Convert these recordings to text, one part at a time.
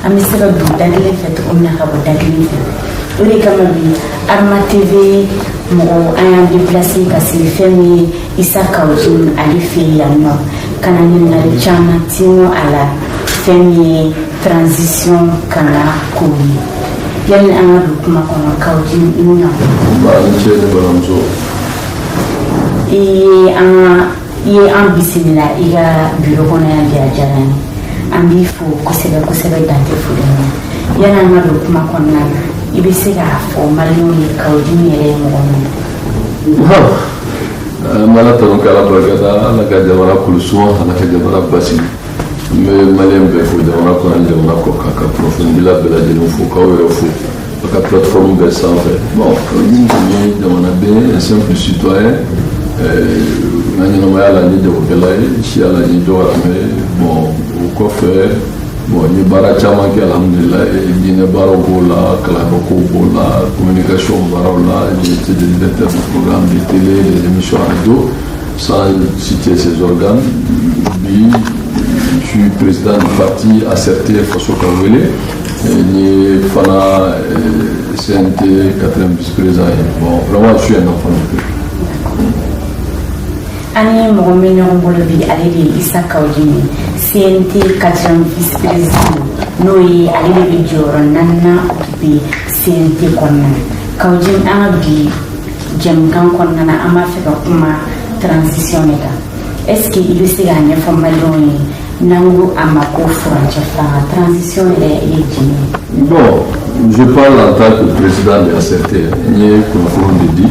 Amisira du dagile fait umna ka bo dagile uri kama bi Arma TV mo aya déplacé ka si femi Issa Kawjim ali fi yanno kana ni na chama tino ala femi transition kana kuni yani anga kuma kono Kawjim inna ba nche ne balamzo i ambisina iga bureau kono ya diajarani ambi fo kosebe dante fo yana na do kuma konna ibe se ga fo malino ni Kawjim yere mo mala to kala barkata ala ka jamana kulsuwa ala ka jamana basi me malem be fo jamana ko ande jamana ko ka profondila bela de fo ka wero fo ka plateforme be sanfé bon Kawjim ni jamana be un simple citoyen nani no mala ni de bela ci ala ni do mais bon ko fe bon ni bara chama ke alhamdulillah dina baro bola kala ko bola communication baro la j'étais directeur du programme de télé des émissions radio sans citer ces organes bi je suis président du parti ACRT Faso Kawele ni fana CNT 4e vice-président bon vraiment je suis un enfant de cœur ani mo menyo ngolo bi aleli Issa Kawjim CNT 4e vice-président noi aleli bi joro nanna bi CNT konna Kawjim bi jam kan konna na ama fika kuma transition eta est-ce que il se gagne formaloni nangu ama ko frontière fa transition est bon je parle en tant que président de la CRT ni comme on dit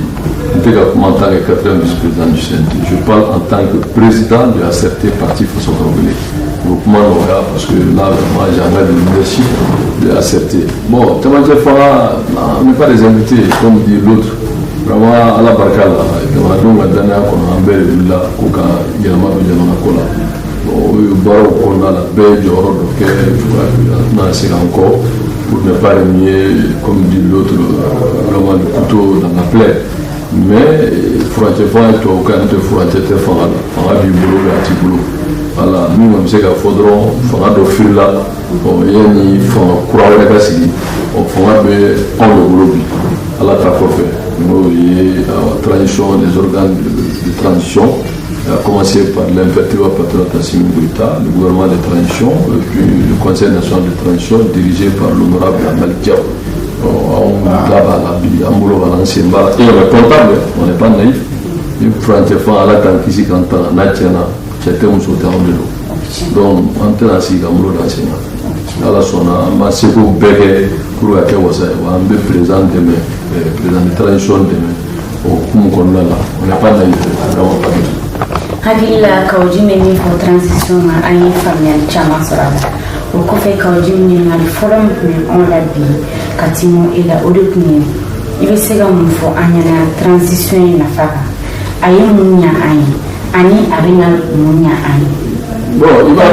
en tant que 4e vice-président du CNT. Je parle en tant que président de la CRT Parti Faso Kawele. Parce que là, vraiment, j'avais le leadership de la CRT. Bon, Tamadje Fara, on n'est pas des invités, comme dit l'autre. Vraiment, à la Barkala, on a donc un dernier qu'on a un bel villa, Koka, Yama, Yama, Kola. Baro, on a la baie du Horo, on a essayé encore, pour ne pas renier, comme dit l'autre, vraiment le couteau dans la plaie. Mais frontière to kan te frontière te fanga bi bolo ga ti bolo ala mi mo se ga fodron fanga do fila o yeni fanga kura ga sigi o fanga be on le bolo bi ala ta ko fe no yi transition des organes de transition a commencé par l'impératif patron Assimi Goïta, le gouvernement de transition, et puis le Conseil national de transition dirigé par l'honorable Malick Diaw. On est comptable, on n'est pas naïf. Il faut à la tanki quand on a tiana, c'était un sauteur de l'eau. Donc, on est assis dans l'eau d'enseignant. À la sona, ma seko bege, pour la kawasa, on est présent demain, présent de transition demain. On n'est pas naïf, vraiment pas naïf. Hadila Kawjim ni pour transition à une famille chama sorada. Au coffre Kawjim ni na forum on l'a dit katimo ila odukni ibe sega mun fo anyana transition na faka ayi munya ani arina munya bon il va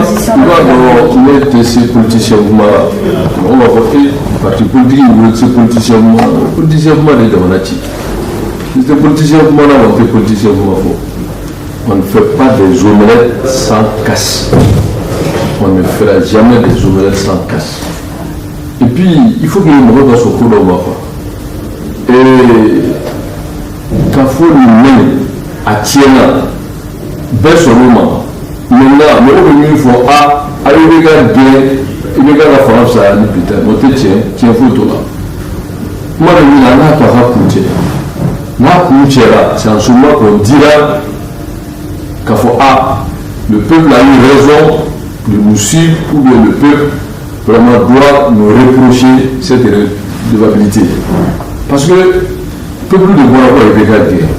mettre ces politiciens on va voter parti politique ou ces politiciens de Damanati ces politiciens on politiciens on ne fait pas des omelettes sans casse. On ne fera jamais des omelettes sans casse. Et puis, il faut que le monde dans son coup d'homme. Et quand il faut le mener à Tiena, vers son moment, maintenant, il faut il regarde bien, il regarde la France, ça dit putain, mon tiens, photo là. Moi, je dis, là, tu vas raconter. Là, c'est en ce moment qu'on dira qu'il faut le peuple a eu raison de nous suivre ou bien le peuple vraiment doit nous reprocher cette irrédevabilité. Parce que le peuple de Bouraba est végétarien.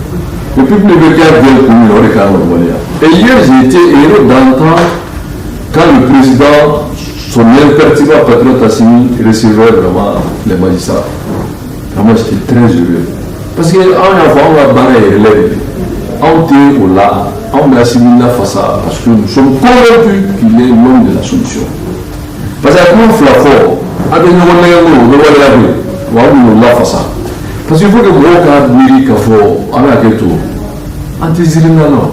Le peuple de végétarien comme il aurait quand même. Et hier j'ai été heureux d'entendre quand le président, son impertinent patron Assimi recevait vraiment les magistrats. Vraiment j'étais très heureux. Parce qu'on a barré les élèves. On était au là. On a assimilé la façade parce que nous sommes convaincus qu'il est l'homme de la solution. Parce que nous flafons, avec nous on la façade. Parce qu'il faut que nous ayons un faut aller à quel tour. Et puis nous avons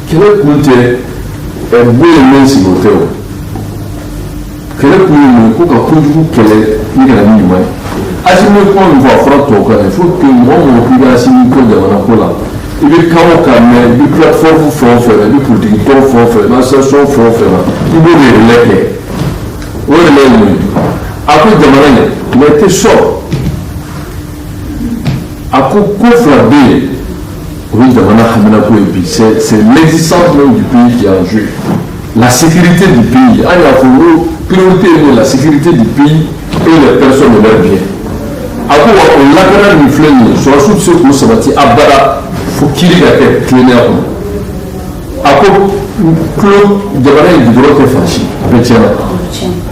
quel est le est beau et si l'auteur. Quel est le coup qu'à conduire quel est l'ennemi? Assimile quoi une voix frappe ton cas, il faut que moi, mon plus assimile quoi de la cola. Il est carrément calme, il est plateforme fort faire, il est politique fort faire, l'association fort faire, il veut les relais. Oui, les après de manière, il a été sort. Après quoi flabé, oui, de manière, c'est l'existence même du pays qui est en jeu. La sécurité du pays, il y a une priorité de la sécurité du pays et les personnes de leur bien. Après, on l'a quand même influé, sur la source de ce qu'on s'est abara, il faut qu'il y ait un clénaire. Après, Claude de manière du droit est fâché, avec Tiana.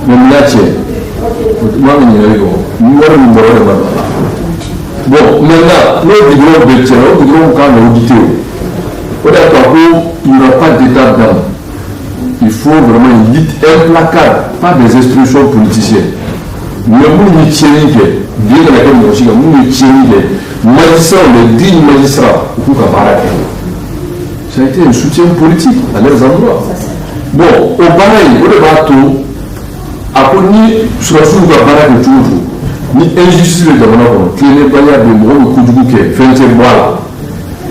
Même là, tiens. Moi, bon, maintenant, le droit de Tiana, le droit quand on a audité. Il n'y aura pas d'état d'âme. Il faut vraiment une lutte implacable, pas des instructions politiciennes. Mais nous ne tiennent pas, bien que la Commission, nous ne tiennent pas. Magistrats, les dignes magistrats, ça a été un soutien politique à leurs endroits. Bon, au pareil, au débatto, après, ni sur la source de la baraque de tout, ni injustice de Damana, qui n'est pas là de mon coup de bouquet, fait un bois.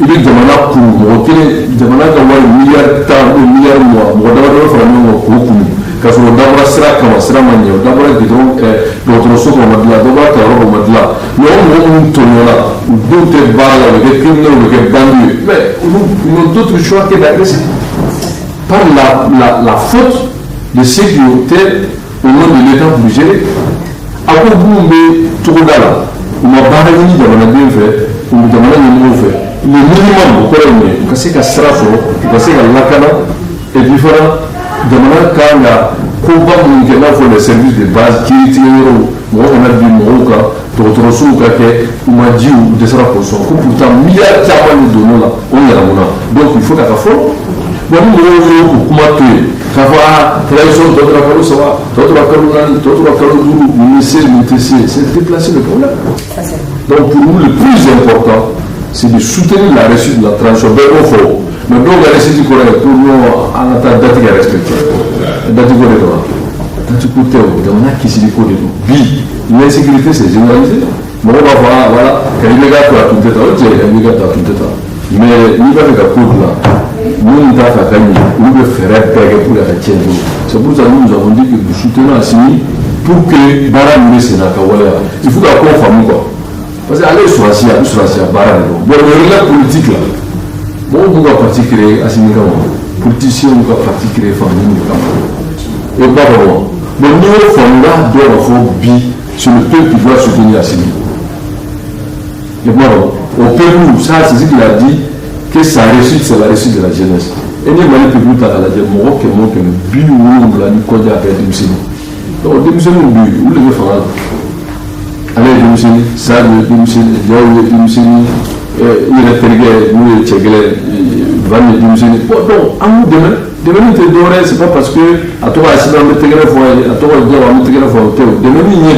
Il est demandé pour moi, il est demandé d'avoir un milliard de mois, moi d'abord faire un coup, parce que d'abord sera comme sera manié, d'abord d'autres choses on m'a dit là, d'abord on m'a dit là, mais on tourne là, d'autres balles avec des criminels, avec des bandits, mais nous avons d'autres choix que d'agresser. Par la faute de sécurité au nom de l'État pour gérer. Après vous me tournez là, on m'a barré de la bien fait, on me demande de nous faire. Le minimum au Colombie, parce que c'est ça, parce que la et puis voilà, de manière quand il y a combat mondial pour les services de base qui est moi on a dit moi d'autres choses que m'a dit ou de ça pour son pourtant milliards de données là on est là donc il faut qu'à fond bon nous comment tuer ça va trahison d'autres accords ça va d'autres accords c'est déplacer le problème. Donc pour nous le plus important c'est de soutenir la réussite de la transition vers au fond. Mais donc la réussite du Coréen, pour nous, on a ta date à respecter. Date du Coréen, date du côté, on a qui s'y dit Coréen. Bi, l'insécurité c'est généralisé. Mais on va voir, voilà, quand il est gâté à tout état, il est gâté à tout état. Mais il va faire un coup là. Nous, on va faire gagner, on va faire un pour la tienne. C'est pour ça que nous avons dit que nous soutenons Assimi pour que Bara nous laisse la Kawala. Il faut qu'on forme quoi. Parce qu'aller sur la CIA, Bara. Bon, le relais politique là. Bon, on va partir créer Assimi Kawala. Politiciens, on va partir créer famille. Et pas vraiment. Mais nous, il doit avoir bi sur le peuple qui doit soutenir Assimi. Et bon, au peuple, ça, c'est ce qu'il a dit, que sa réussite, c'est la réussite de la jeunesse. Et nous, on peut plus à la dire, moi, que moi, que le but, on l'a dit, qu'on a fait démissionner. Donc, démissionner, où le faire? Allez, démissionner, ça, démissionner, démissionner, il est terrible, nous, Tcheglé, va me démissionner. Bon, à nous, demain, tu es doré, c'est pas parce que, à toi, si on met Tcheglé, à toi, on met Tcheglé, demain, il y a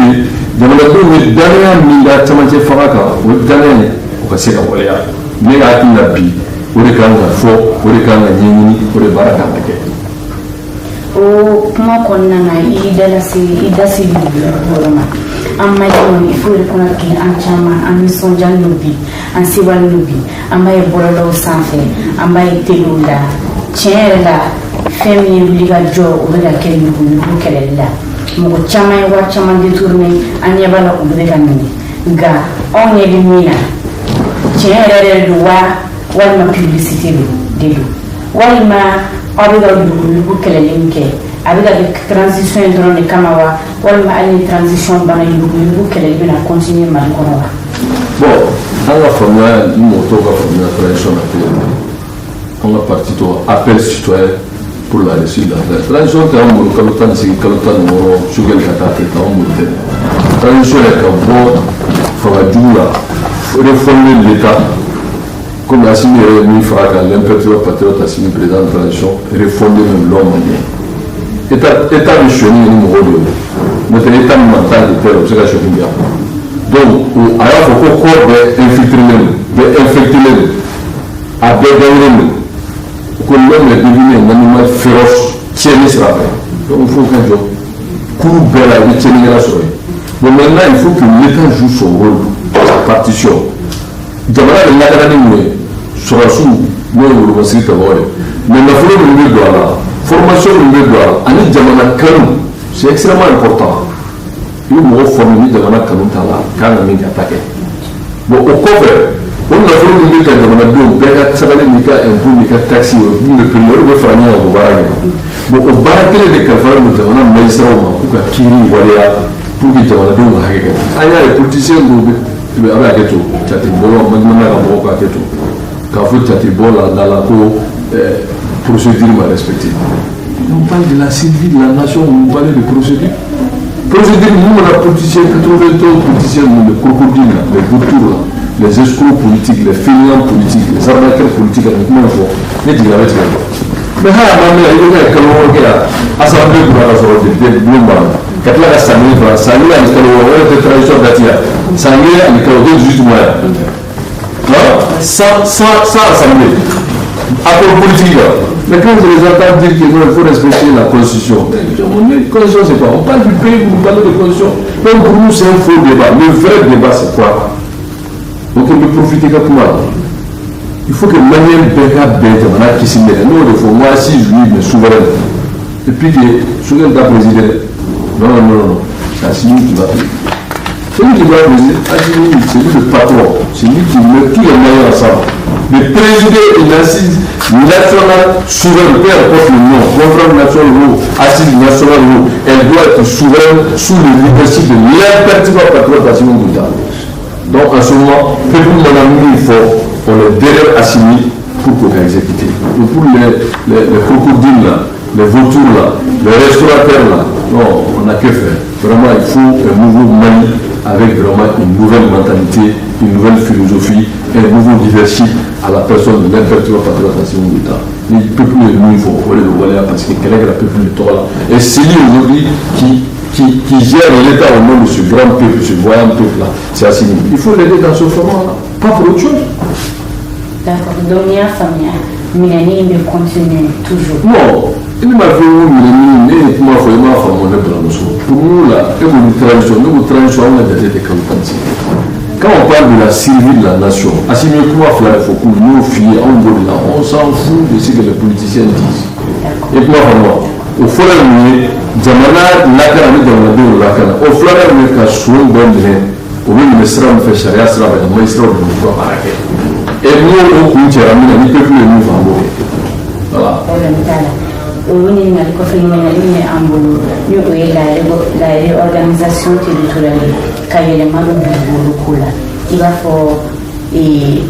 demain, le dernier milliard, ça m'a dit, Faraka, le dernier, on va se faire voler. Mais à qui la vie, pour les camps faux, pour les camps de pour les barakas. O kuma kɔnɔna i da se yɔrɔ ma an maliɲɛnw il faut reconnaître que an caman an nisɔndiyalen don bi an sebalen don bi an b'a ye bɔlɔlɔw sanfɛ an b'a ye teliw la tiɲɛ yɛrɛ la fɛn min ye wuli ka jɔ o bɛ ka kɛ yugu kɛlɛli la mɔgɔ caman ye wari caman détourné an ɲɛ b'a la o bɛ ka minɛ nka anw ɲɛ bɛ min na tiɲɛ yɛrɛ don walima publicité de don walima aw bɛ ka yugu kɛlɛli min kɛ a bɛ ka kɛ transition in dɔrɔn de kama wa walima hali ni transition banna yugu kɛlɛli bɛna continuer mali kɔnɔ wa. bon an ka faamuya ni mɔgɔ tɔw ka faamuya transition na kelen an ka parti tɔgɔ appel citoyen pour la réussite de la transition tɛ an bolo kalo 18 kalo 16 sugɛli ka taa kɛ an bolo tɛ transition yɛrɛ ka bɔ fanga jugu la réformer l'état. Comme Assimi est mis frac à l'impétueux patriote Assimi président de transition, réformer même l'homme malien. État de chenille, nous avons notre état mental de terre, c'est la chenille. Donc, il faut qu'on corps d'infiltrer, à bégayer, que l'homme est devenu un animal féroce, tiens sera fait. Donc il faut qu'un jour, pour belle la tienne la soirée. Donc maintenant il faut que l'État joue son rôle, sa partition. Jamana de l'académie sera sous nous le conseil d'abord. Mais la formation de l'État, ani Jamana Kanu, c'est extrêmement important. Il faut me former Jamana Kanu Tala, quand on est attaqué. Bon, au coffre. On a fait une minute à demander au Bégat Sabali Nika et un Nika taxi ou le premier de Frania au Barag. Bon, au Barag de Cafar, nous avons un maïsra ou un Kiri Walia pour qu'il te demande un Haga. Aya les politiciens de Abaketo, Tatibo, Magmana Boka Keto, Kafu Tatibo, dans la procédure respective. On parle de la survie de la nation, on parle de procédure. Procédure, nous, on a politiciens, 80 politiciens, les crocodiles, les vautours, les escrocs politiques, les fainéants politiques, les arnaqueurs politiques, avec moi, les dignitaires. Mais là, il y a un calme qui a assemblé pour la sorte de Bloomberg. Quand la Samir, Samir a une tradition d'Atia. Samir a une calme juste moyen. Sans assemblée. Accord politique. Mais quand je les entends dire qu'il faut respecter la Constitution, la Constitution, c'est quoi? On parle du pays, vous parlez de Constitution. Même pour nous, c'est un faux débat. Le vrai débat, c'est quoi? Donc on peut profiter de moi. Il faut que Manuel Béga Béga, on a qui s'y met. Nous, il faut moi, si je lui, mais souverain. Et puis, souverain d'un président. Non. C'est lui qui va payer. C'est lui qui va présider. C'est lui le patron. C'est lui qui met tous les moyens ensemble. Le président de l'assise nationale souveraine, peu importe le nom, conférence nationale ou assise nationale ou elle doit être souveraine sous le leadership de l'imperturbable patron de Simon Gouda. Donc en ce moment, peuple mon il faut on les derrière assigné pour qu'on ait exécuté. Donc pour les crocodiles là, les vautours là, les restaurateurs là, non, on n'a que faire. Vraiment, il faut un nouveau Mali avec vraiment une nouvelle mentalité, une nouvelle philosophie, un nouveau leadership à la personne de l'imperturbable patriotisme de l'État. Le peuple est nous, il faut voler le voler parce que quel est le peuple de Torah là. Et c'est lui aujourd'hui qui gère l'État au nom de ce grand peuple, ce voyant peuple là. C'est assez libre. Il faut l'aider dans ce format là, pas pour autre chose. D'accord, donc il y a une famille, mais il continue toujours. Non. Il m'a fait une minute, il m'a fait une formation. Pour nous, là, une tradition, on a des campagnes. Quand on parle de la survie de la nation, à ce moment-là, il faut que nous, filles, on s'en fout de ce que les politiciens disent. Et puis, vraiment, au fur et à mesure, Jamana, Lakana, Lakana, au fur et à mesure, quand je suis un bon délai, au milieu de ce fait charia, sera avec le maestro de l'Ouest Baraké. Et nous, au coup, tu as mis un peu plus de nous, voilà. Oui, il y a la réorganisation territoriale qui est le mal de la il va falloir et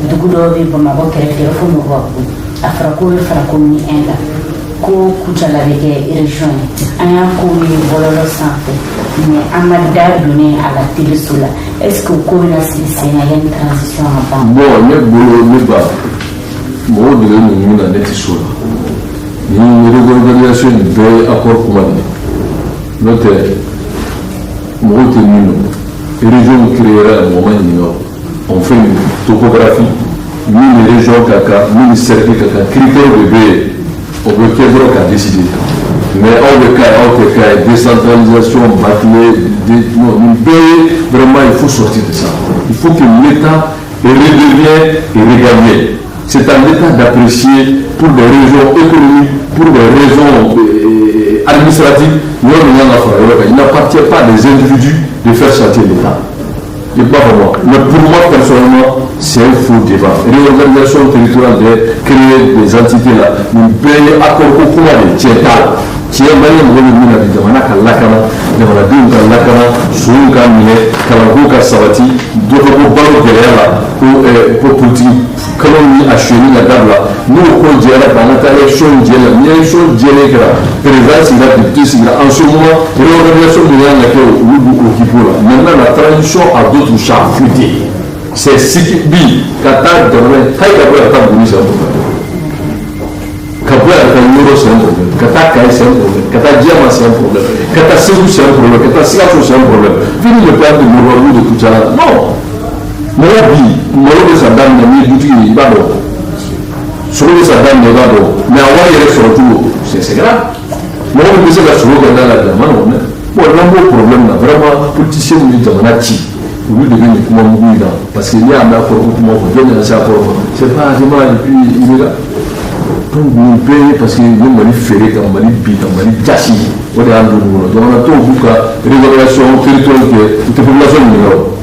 du coup d'ouvrir pour ma boîte il faut me voir à Fracoul Fracouni Enda ko kujala avec région aya ko ni bololo santé mais amada donné à la télé sola est-ce que ko na c'est une transition avant bon ne bolo ne ba mo de nous na net sola ni réorganisation de accord commandé notre mo te nous région créera un moment on fait une topographie ni région kaka ni le cercle kaka critère de B on veut qu'il y ait décider mais hors de cas décentralisation bâclée non vraiment il faut sortir de ça il faut que l'État redevienne et regagne. C'est à l'État d'apprécier pour des raisons économiques, pour des raisons administratives. Il n'appartient pas à des individus de faire chanter l'État. Mais pour moi, personnellement, c'est un faux débat. Réorganisation territoriale de créer des entités là, nous payons à quoi de Tchétal. Qui est malin de l'Union de Manaka Lakana, de Manadunga Lakana, Sunga Mine, Kalagoka Savati, Dorobo Baro Guerrera, pour politique, Kaloni Acheni la Dabla, nous au Diara, Banata, Chon Diela, Nielson Diela, Présidence, il a dit, en ce moment, réorganisation de l'Union laquelle nous occupons là. Maintenant, la transition à d'autres chars futés. C'est ce qui dit, Qatar, Taïkabou, Qatar, Bounis, Kabouya c'est un problème, Kata Kaï c'est un problème, Kata Diama c'est un problème, Kata Ségou c'est un problème, Kata Sigafo c'est un problème. Fini le père de Mourou de tout ça. Non. Mourabi, Mourou de sa dame n'a mis boutique, il va donc. sur le salaire de l'ado, mais à voir les surtout, c'est grave. Moi, on disait la chose dans la demande, bon, là, mon problème, vraiment, politicien, nous disons, on a qui vous devez nous comment parce qu'il y a un accord comment vous donnez un rapport, c'est pas et puis il est là. Donc, nous payons parce qu'il y a un mali ferré, un mali bit, un mali jassi, on est en nous. Donc, on a tout le cas, révélation territoriale qui est population numéro.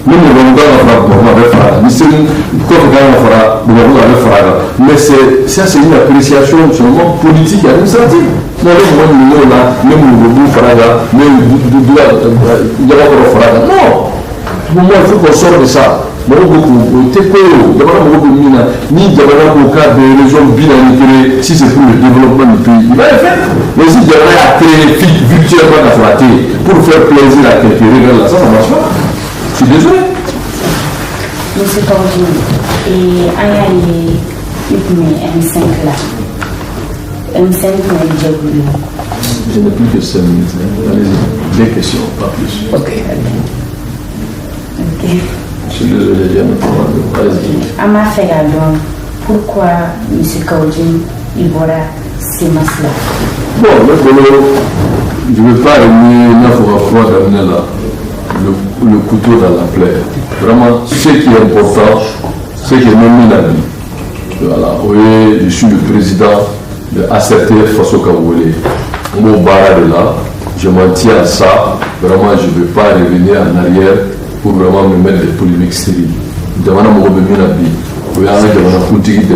Nous ne voulons pas faire, mais c'est une mais ça c'est une appréciation seulement politique et administrative. Non, pour moi, il faut qu'on sorte de ça. Ni région bilingue, si c'est pour le développement du pays, il va le faire. Mais si Diabana a créé virtuellement la flatté pour faire plaisir à quelques règles, ça ne marche pas. Je suis désolé. Monsieur Kaoji, et Ayali, M5 là. M5 n'a déjà voulu. Je n'ai plus que 5 minutes. Allez-y, des questions, pas plus. Ok. Je suis désolé, j'ai un autre. Allez-y. Ama Ferradon, pourquoi M. Kaoji, il voilà ces masses-là? Bon, je ne veux pas aimer la fois d'amener là. Le couteau dans la plaie. Vraiment, ce qui est important, c'est que même la vie. Voilà, oui, je suis le président de ACTF Faso Kawoulé. Mon barra de là, je m'en tiens à ça. Vraiment, je ne veux pas revenir en arrière pour vraiment me mettre des polémiques stériles. Demande à mon revenu la vie. Oui, on a demandé politique de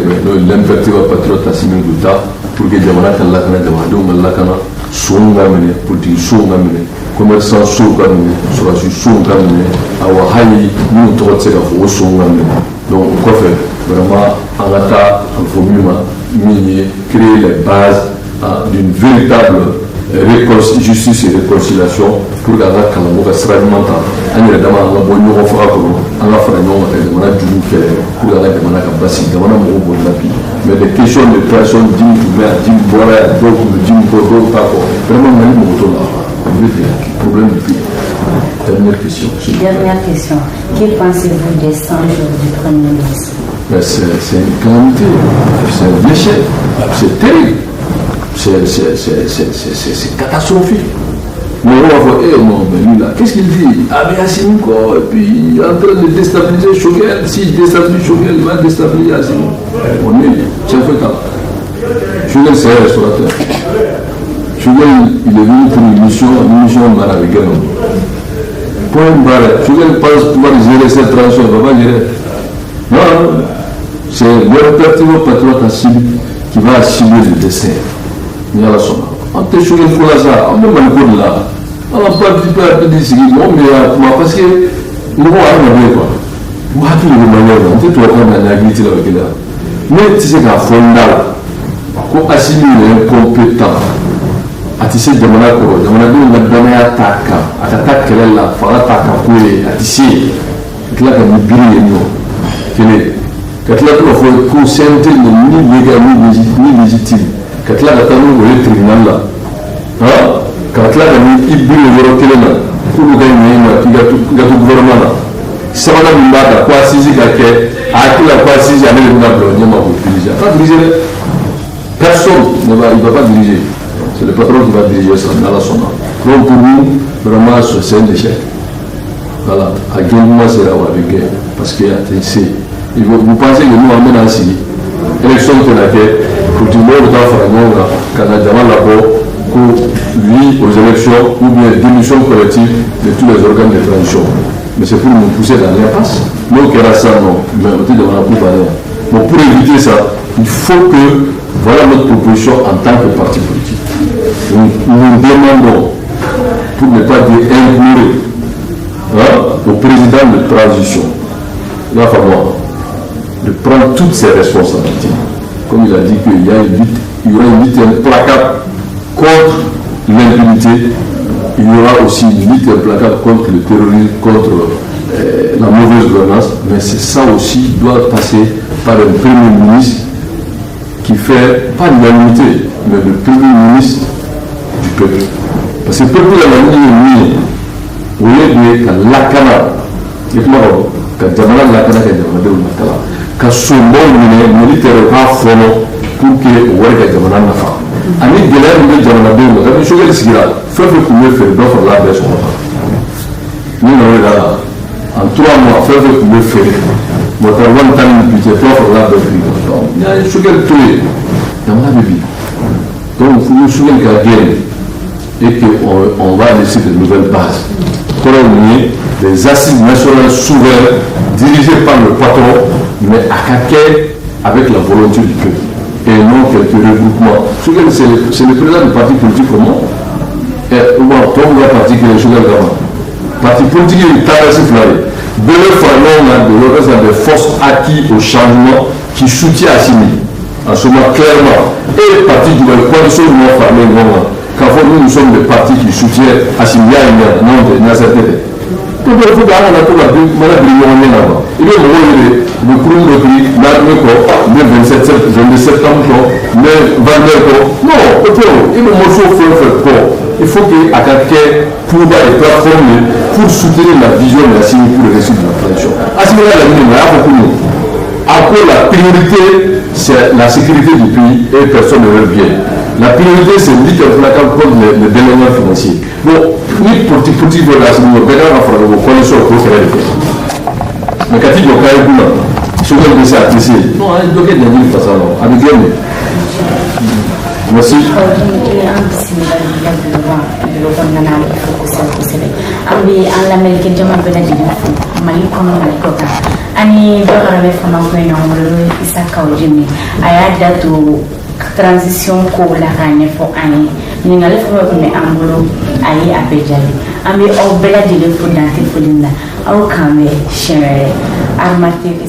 l'impérative patriote à Simon Gouta pour que Jamana Kalakana demande Lakana, son gamine, politique son gamine. Commerçant so gamine, soit so gamine, awa hayi, nous trop c'est la so gamine. Donc, quoi faire? Vraiment, en atta, en formule, créer les bases d'une véritable justice et réconciliation pour garder Kalamo extrêmement tard. On est d'abord en bonne numéro fera comme on a fait un nom on a du pour garder des manas à bassin, on a mon bon lapis. Mais des questions de personnes dignes de mer, dignes de boire, d'autres dignes de d'autres pas. Vraiment, on a eu mon tour là. Problème de pays. Dernière question. Dernière question. Que pensez-vous des 100 jours du Premier ministre? C'est une calamité, c'est un déchet, c'est terrible, c'est catastrophique. Mais on va voir, non, mais lui là, qu'est-ce qu'il dit? Ah, mais Assimi quoi, et puis il est en train de déstabiliser Choguel. S'il déstabilise Choguel, il va déstabiliser Assimi. On est, c'est un peu tard. Choguel, c'est un restaurateur. Choguel, il est venu pour une mission maravigueuse. Point barre. Choguel pense pouvoir gérer cette transition, il ne va pas gérer. Non, c'est l'impérative patriote qui va assumer le destin. Il y a la somme. On te choque pour la ça, on me manque là. On n'a pas dit pas de dire mais parce que nous allons aller quoi. Moi tout le monde on te doit prendre la navigation avec là. Mais tu sais qu'à fondal, qu'on assume l'incompétent. À tu sais demander quoi, demander attaque là, faire attaque quoi, à tu sais, là comme le billet non. Quand là tu vas conscienter ni légal ni légitime. Quand là tu as le tribunal là. Quand là tu as il brûle le roquet là. Pour le gagner il y a tout gouvernement là. Ça va nous battre quoi si j'ai gagné à qui la quoi si j'ai allé le nablo ni ma diriger. Pas diriger. Personne ne va il va pas diriger. C'est le patron qui va diriger ça dans la zone. Donc pour nous vraiment c'est un échec. Voilà, à Guinée c'est là où avec parce qu'il y a vous pensez que nous amenons ainsi l'élection de la guerre pour tout le monde quand on a demandé là-bas lui aux élections ou bien démission collective de tous les organes de transition. Mais c'est pour nous pousser dans l'impasse. Nous qui avons ça, non, mais on dit bon, pour éviter ça, il faut que voilà notre proposition en tant que parti politique. Nous demandons, pour ne pas dire implorer, au président de transition, la faveur, de prendre toutes ses responsabilités. Comme il a dit qu'il y aura une lutte implacable contre l'impunité, il y aura aussi une lutte implacable contre le terrorisme, contre la mauvaise gouvernance, mais c'est ça aussi doit passer par un Premier ministre qui fait, pas l'unanimité, mais le Premier ministre du peuple. Parce que le peuple a la ligne au lieu de Lakana, quand Jamala Lakana, ka sombo minɛ militaire ka fɔlɔ pour que o wari ka jamana nafa ani gɛlɛya min bɛ jamanadenw kan kabini Choguel sigira fɛn fɛn tun bɛ feere dɔ farala bɛɛ sɔrɔ kan ni na o de la en 3 mois fɛn fɛn tun bɛ feere moteur wani tan ni budget dɔ farala bɛɛ prix kan donc n'i y'a ye Choguel to yen jamana bɛ bi donc fo ni Choguel ka gɛn et qu'on va laisser de nouvelles bases. Les assises nationales souveraines dirigées par le patron, mais à Kaké avec la volonté du peuple et non quelques regroupements. C'est le président du parti politique comment comme le parti qui est Choguel Gama. Parti politique est traversé flairé. De le faire de forces acquis au changement qui soutient Assimi. En ce moment, clairement. Et le parti du coalition de la famille, quand nous sommes des partis qui soutiennent Assimi, non, de Nazareth. Tout le monde a la tour de là-bas. Il est le premier repris, le 27 septembre, le 29. Non, il me faut faire. Il faut qu'il y ait quelqu'un pour les plateformes pour soutenir la vision de Assimi pour le récit de la transition. Assimi, après, la priorité, c'est la sécurité du pays et personne ne veut bien. La priorité, c'est lutter contre le développement financier. Bon, ni politique de la Assimi, on va faire une coalition pour faire les faits. Mais quand il y a un boulot, je vais le laisser apprécier. Non, il doit être dans une façon, avec elle. Merci. Ani dɔgɔrɛ bɛ fama ko in na olu Isa Kawojimi a y'a da to transition ko la k'a ɲɛfɔ an ye ɲininkali fɛn fɛn tun bɛ an bolo a ye a bɛɛ jaabi an bɛ aw bɛɛ lajɛlen fo dan tɛ foli min na aw kan bɛ siɲɛ wɛrɛ Arma TV